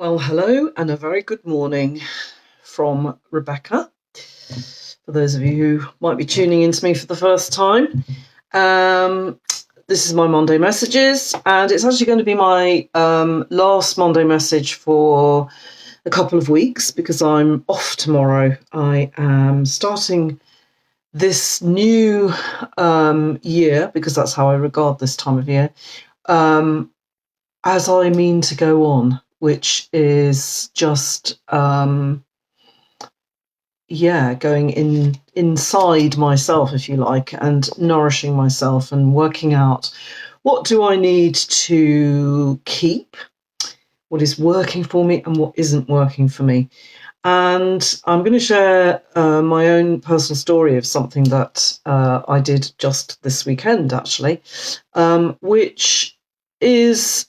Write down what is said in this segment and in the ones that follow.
Well, hello and a very good morning from Rebecca. For those of you who might be tuning in to me for the first time, this is my Monday messages, and it's actually going to be my last Monday message for a couple of weeks because I'm off tomorrow. I am starting this new year, because that's how I regard this time of year, as I mean to go on, which is just going inside myself, if you like, and nourishing myself and working out what do I need to keep, what is working for me and what isn't working for me. And I'm going to share my own personal story of something that I did just this weekend, actually, which is,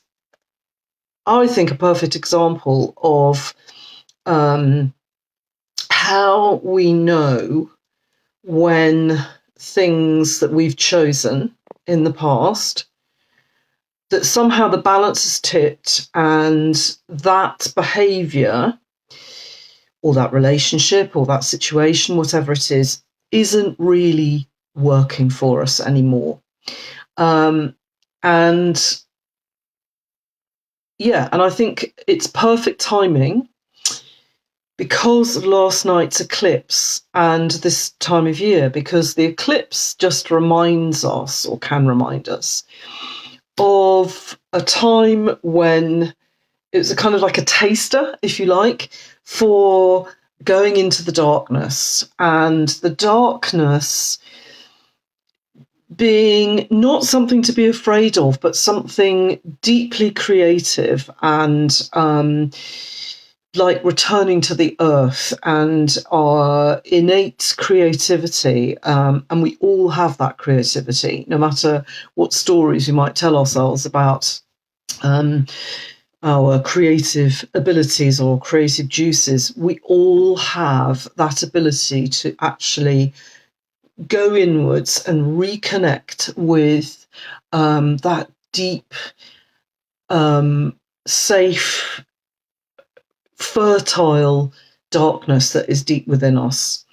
I think, a perfect example of how we know when things that we've chosen in the past, that somehow the balance is tipped and that behaviour or that relationship or that situation, whatever it is, isn't really working for us anymore. And I think it's perfect timing because of last night's eclipse and this time of year, because the eclipse just reminds us, or can remind us, of a time when it was a kind of like a taster, if you like, for going into the darkness, and the darkness being not something to be afraid of, but something deeply creative and like returning to the earth and our innate creativity. And we all have that creativity, no matter what stories we might tell ourselves about our creative abilities or creative juices. We all have that ability to actually go inwards and reconnect with that deep, safe, fertile darkness that is deep within us.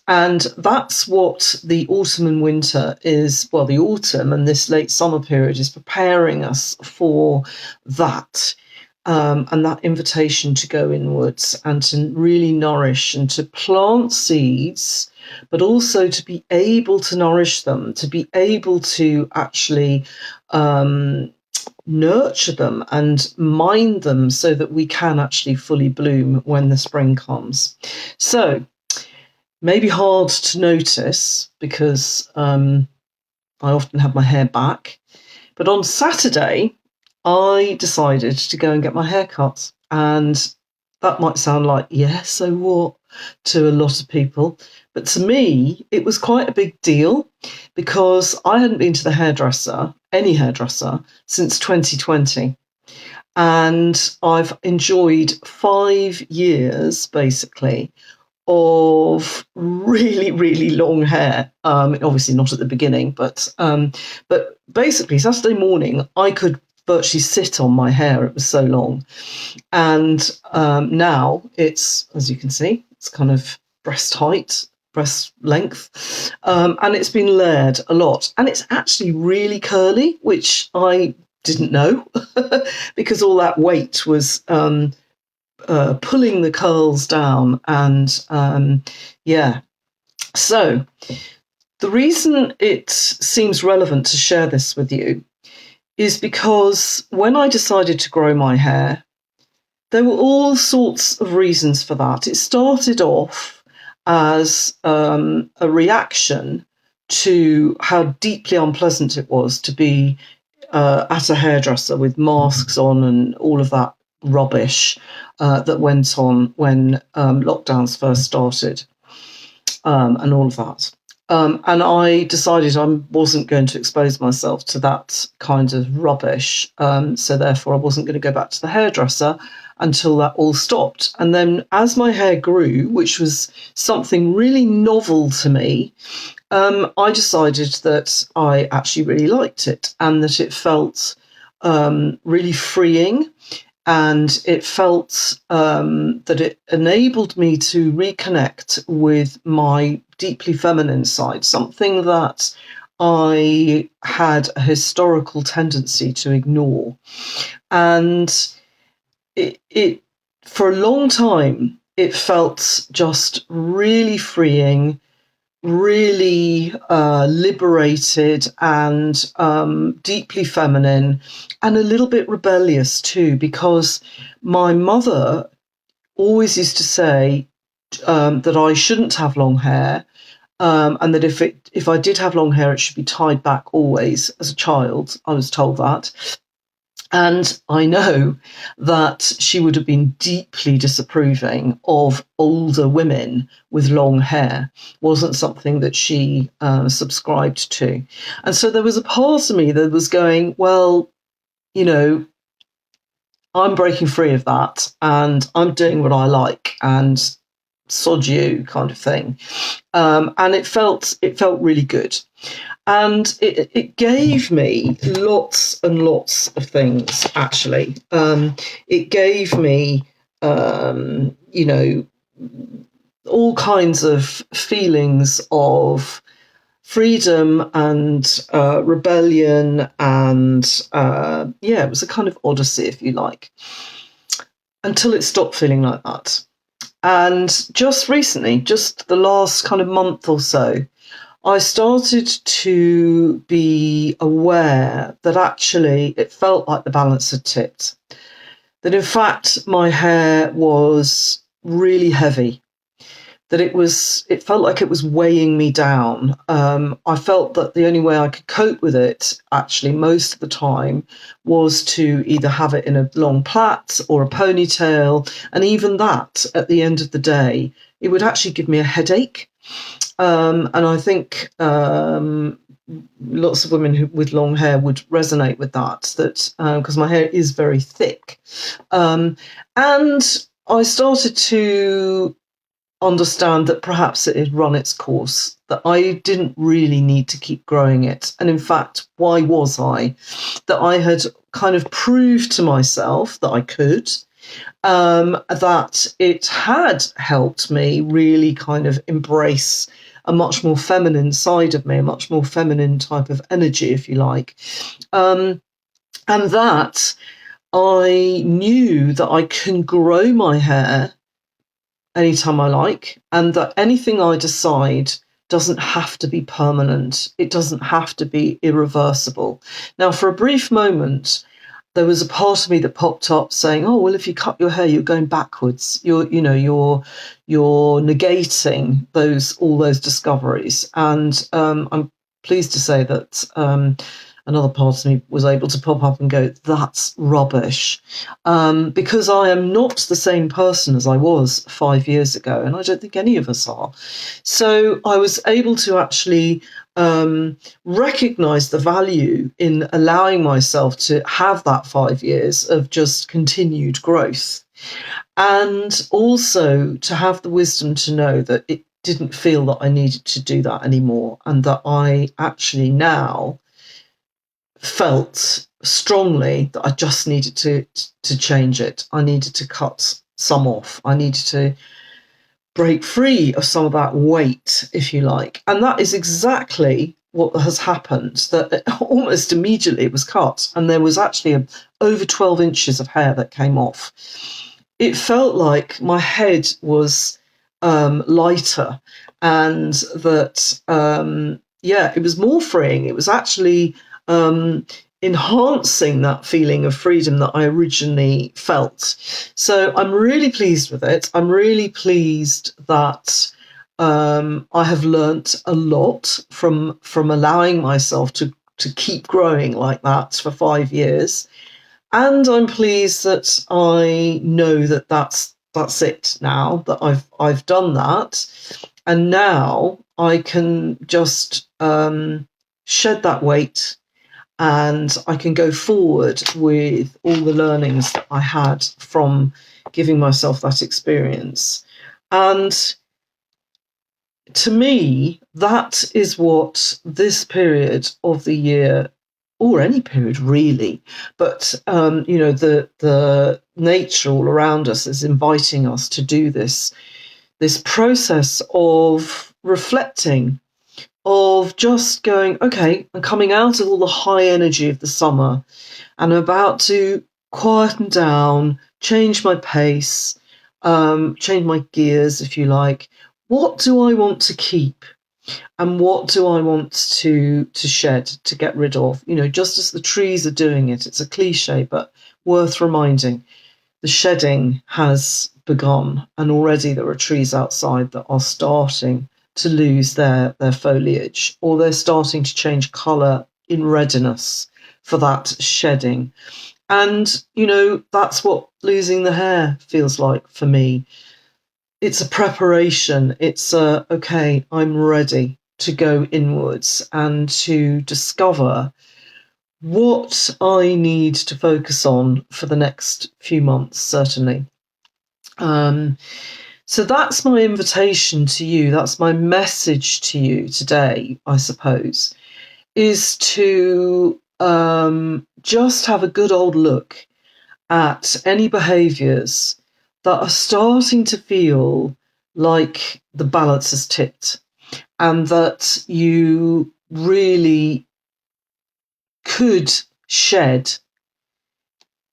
And that's what the autumn and winter is. Well, the autumn and this late summer period is preparing us for that. And that invitation to go inwards and to really nourish and to plant seeds, but also to be able to nourish them, to be able to actually nurture them and mind them so that we can actually fully bloom when the spring comes. So, maybe hard to notice because I often have my hair back, but on Saturday I decided to go and get my hair cut. And that might sound like, yeah, so what, to a lot of people. But to me, it was quite a big deal because I hadn't been to the hairdresser, any hairdresser, since 2020. And I've enjoyed 5 years, basically, of really, really long hair. Obviously not at the beginning, but basically Saturday morning I could virtually sit on my hair. It was so long. And now it's, as you can see, it's kind of breast height, breast length, and it's been layered a lot. And it's actually really curly, which I didn't know because all that weight was pulling the curls down. And so the reason it seems relevant to share this with you is because when I decided to grow my hair, there were all sorts of reasons for that. It started off as a reaction to how deeply unpleasant it was to be at a hairdresser with masks on and all of that rubbish that went on when lockdowns first started, and all of that. And I decided I wasn't going to expose myself to that kind of rubbish. So therefore, I wasn't going to go back to the hairdresser until that all stopped. And then as my hair grew, which was something really novel to me, I decided that I actually really liked it and that it felt really freeing and it felt that it enabled me to reconnect with my deeply feminine side, something that I had a historical tendency to ignore. And it for a long time, it felt just really freeing, really liberated, and deeply feminine, and a little bit rebellious too, because my mother always used to say that I shouldn't have long hair, and that if I did have long hair, it should be tied back always. As a child, I was told that. And I know that she would have been deeply disapproving of older women with long hair. Wasn't something that she subscribed to. And so there was a part of me that was going, well, you know, I'm breaking free of that and I'm doing what I like, and sod you, kind of thing. And it felt really good. And it gave me lots and lots of things, actually. It gave me, you know, all kinds of feelings of freedom and rebellion. And yeah, it was a kind of odyssey, if you like, until it stopped feeling like that. And just recently, just the last kind of month or so, I started to be aware that actually it felt like the balance had tipped. That in fact my hair was really heavy. That it felt like it was weighing me down. I felt that the only way I could cope with it, actually, most of the time, was to either have it in a long plait or a ponytail. And even that, at the end of the day, it would actually give me a headache. And I think lots of women with long hair would resonate with that, because my hair is very thick. And I started to understand that perhaps it had run its course, that I didn't really need to keep growing it. And in fact, why was I? That I had kind of proved to myself that I could, that it had helped me really kind of embrace a much more feminine side of me, a much more feminine type of energy, if you like. And that I knew that I can grow my hair anytime I like, and that anything I decide doesn't have to be permanent. It doesn't have to be irreversible. Now, for a brief moment, there was a part of me that popped up saying, "Oh, well, if you cut your hair, you're going backwards. You're negating all those discoveries." And I'm pleased to say that another part of me was able to pop up and go, "That's rubbish," because I am not the same person as I was 5 years ago, and I don't think any of us are. So I was able to actually recognize the value in allowing myself to have that 5 years of just continued growth, and also to have the wisdom to know that it didn't feel that I needed to do that anymore, and that I actually now felt strongly that I just needed to change it. I needed to cut some off. I needed to break free of some of that weight, if you like. And that is exactly what has happened, that almost immediately it was cut, and there was actually over 12 inches of hair that came off. It felt like my head was lighter, and that it was more freeing. It was actually enhancing that feeling of freedom that I originally felt. So I'm really pleased with it. I'm really pleased that I have learnt a lot from allowing myself to keep growing like that for 5 years. And I'm pleased that I know that that's it now, that I've done that. And now I can just shed that weight, and I can go forward with all the learnings that I had from giving myself that experience. And to me, that is what this period of the year or any period really, but the nature all around us is inviting us to do this process of reflecting, of just going, okay, I'm coming out of all the high energy of the summer and I'm about to quieten down, change my pace, change my gears, if you like. What do I want to keep? And what do I want to shed, to get rid of? Just as the trees are doing it, it's a cliche, but worth reminding. The shedding has begun, and already there are trees outside that are starting to lose their foliage, or they're starting to change colour in readiness for that shedding. And, that's what losing the hair feels like for me. It's a preparation. It's okay, I'm ready to go inwards and to discover what I need to focus on for the next few months, certainly. So that's my invitation to you. That's my message to you today, I suppose, is to just have a good old look at any behaviours that are starting to feel like the balance has tipped and that you really could shed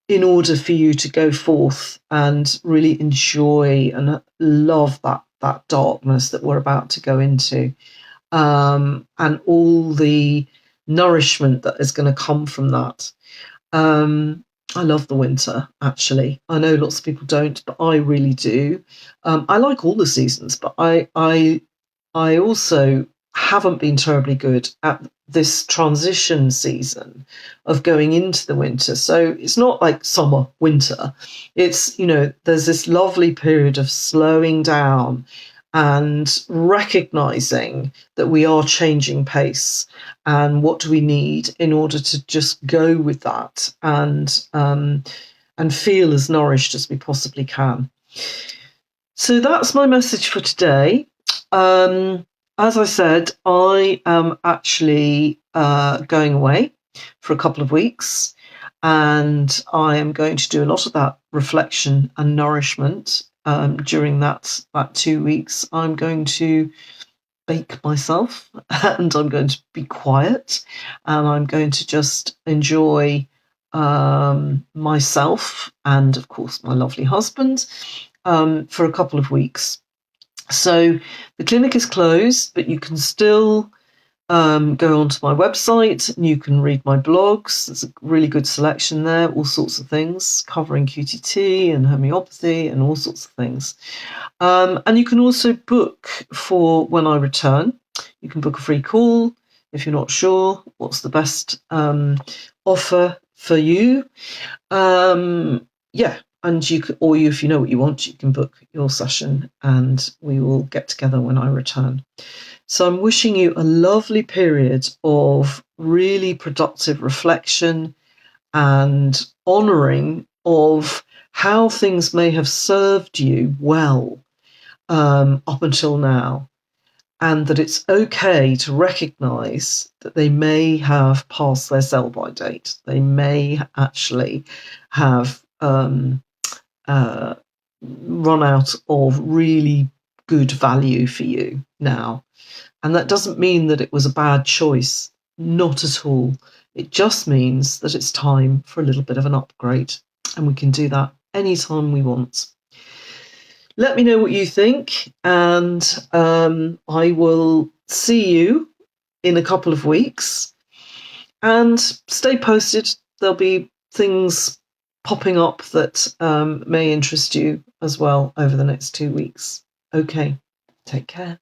in order for you to go forth and really enjoy and love that darkness that we're about to go into, and all the nourishment that is going to come from that. I love the winter, actually. I know lots of people don't, but I really do. I like all the seasons, but I also haven't been terribly good at this transition season of going into the winter. So it's not like summer, winter. It's, there's this lovely period of slowing down and recognizing that we are changing pace, and what do we need in order to just go with that and feel as nourished as we possibly can. So that's my message for today. As I said, I am actually going away for a couple of weeks, and I am going to do a lot of that reflection and nourishment during that 2 weeks. I'm going to bake myself, and I'm going to be quiet, and I'm going to just enjoy myself and, of course, my lovely husband for a couple of weeks. So the clinic is closed, but you can still go onto my website and you can read my blogs. There's a really good selection there, all sorts of things, covering QTT and homeopathy and all sorts of things. And you can also book for when I return. You can book a free call if you're not sure what's the best offer for you. And you can, or if you know what you want, you can book your session and we will get together when I return. So I'm wishing you a lovely period of really productive reflection and honouring of how things may have served you well up until now, and that it's okay to recognise that they may have passed their sell-by date. They may actually have run out of really good value for you now. And that doesn't mean that it was a bad choice, not at all. It just means that it's time for a little bit of an upgrade, and we can do that anytime we want. Let me know what you think, and I will see you in a couple of weeks. And stay posted. There'll be things popping up that may interest you as well over the next 2 weeks. Okay, take care.